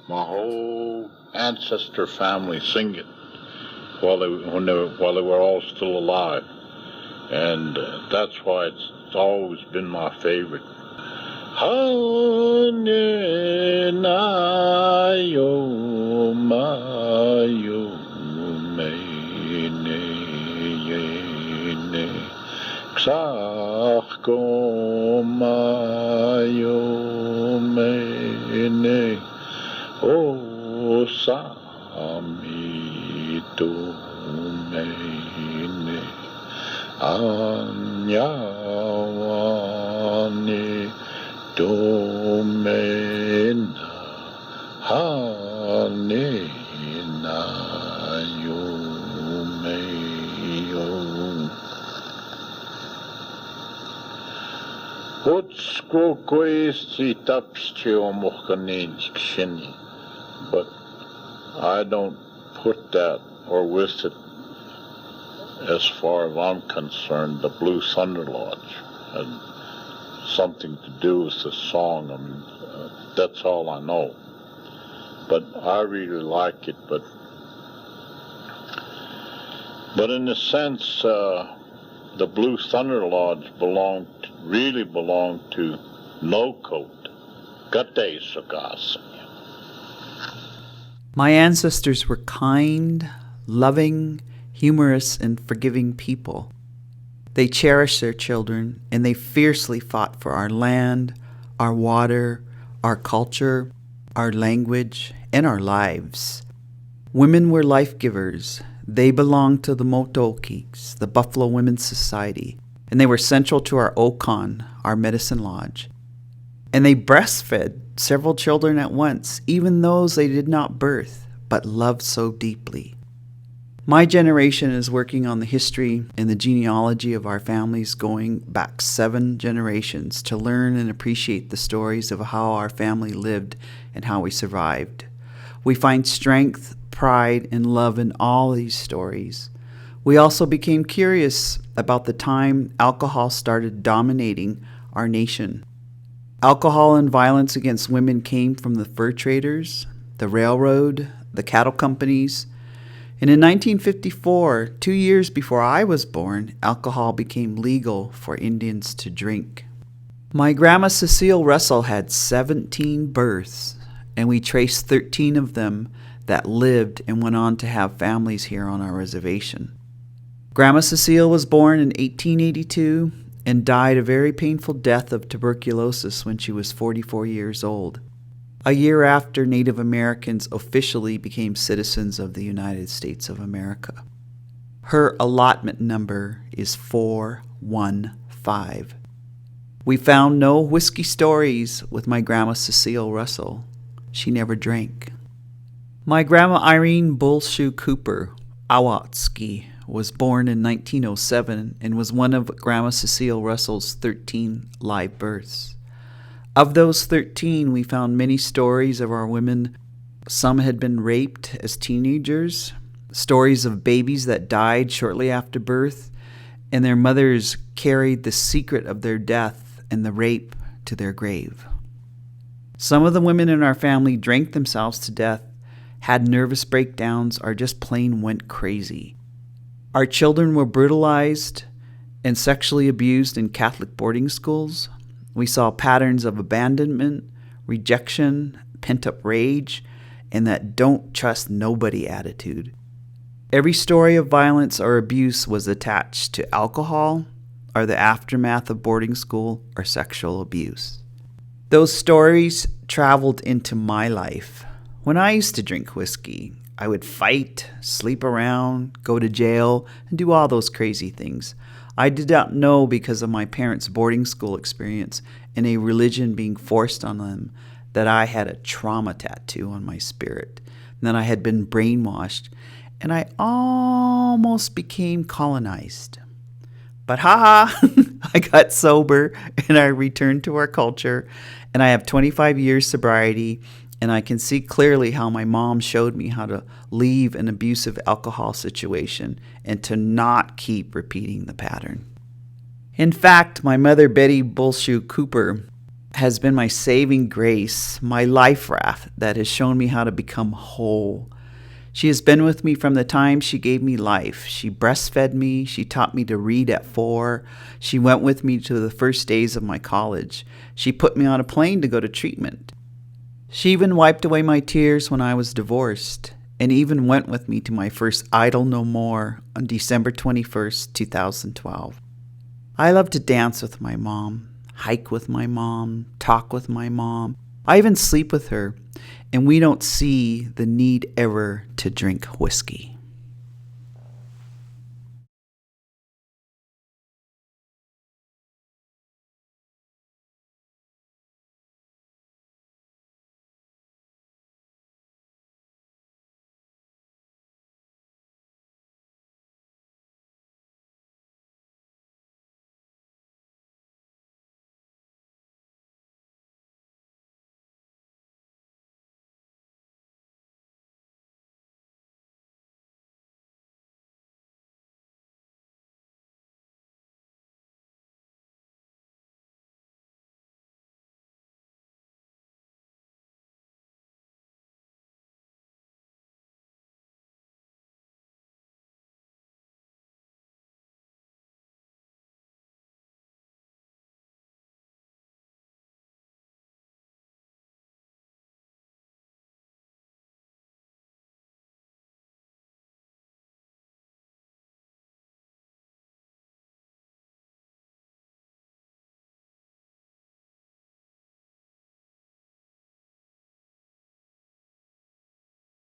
my whole ancestor family sing it while they were all still alive, and that's why it's always been my favorite. Hane na yo ma yo me ne ye ne ksach ko ma yo me ne o sa mi to me ne anya ne Domena hane na yumeyo. Hotsko koesti tapsche omokanensk shini, but I don't put that or with it, as far as I'm concerned, the Blue Thunder Lodge and something to do with the song. I mean, that's all I know. But I really like it. But in a sense, the Blue Thunder Lodge really belonged to No-Coat. Gate Sagas. My ancestors were kind, loving, humorous, and forgiving people. They cherished their children, and they fiercely fought for our land, our water, our culture, our language, and our lives. Women were life givers. They belonged to the Motokiks, the Buffalo Women's Society, and they were central to our Okan, our medicine lodge. And they breastfed several children at once, even those they did not birth, but loved so deeply. My generation is working on the history and the genealogy of our families going back 7 generations to learn and appreciate the stories of how our family lived and how we survived. We find strength, pride, and love in all these stories. We also became curious about the time alcohol started dominating our nation. Alcohol and violence against women came from the fur traders, the railroad, the cattle companies. And in 1954, 2 years before I was born, alcohol became legal for Indians to drink. My grandma Cecile Russell had 17 births, and we traced 13 of them that lived and went on to have families here on our reservation. Grandma Cecile was born in 1882 and died a very painful death of tuberculosis when she was 44 years old, a year after Native Americans officially became citizens of the United States of America. Her allotment number is 415. We found no whiskey stories with my grandma Cecile Russell. She never drank. My grandma Irene Bullshoe Cooper, Awatsky, was born in 1907 and was one of Grandma Cecile Russell's 13 live births. Of those 13, we found many stories of our women. Some had been raped as teenagers, stories of babies that died shortly after birth, and their mothers carried the secret of their death and the rape to their grave. Some of the women in our family drank themselves to death, had nervous breakdowns, or just plain went crazy. Our children were brutalized and sexually abused in Catholic boarding schools. We saw patterns of abandonment, rejection, pent-up rage, and that don't trust nobody attitude. Every story of violence or abuse was attached to alcohol or the aftermath of boarding school or sexual abuse. Those stories traveled into my life. When I used to drink whiskey, I would fight, sleep around, go to jail, and do all those crazy things. I did not know because of my parents' boarding school experience and a religion being forced on them that I had a trauma tattoo on my spirit, and that I had been brainwashed, and I almost became colonized. But I got sober, and I returned to our culture, and I have 25 years sobriety, and I can see clearly how my mom showed me how to leave an abusive alcohol situation and to not keep repeating the pattern. In fact, my mother, Betty Bullshoe Cooper, has been my saving grace, my life raft that has shown me how to become whole. She has been with me from the time she gave me life. She breastfed me. She taught me to read at 4. She went with me to the first days of my college. She put me on a plane to go to treatment. She even wiped away my tears when I was divorced, and even went with me to my first Idle No More on December 21st, 2012. I love to dance with my mom, hike with my mom, talk with my mom. I even sleep with her, and we don't see the need ever to drink whiskey.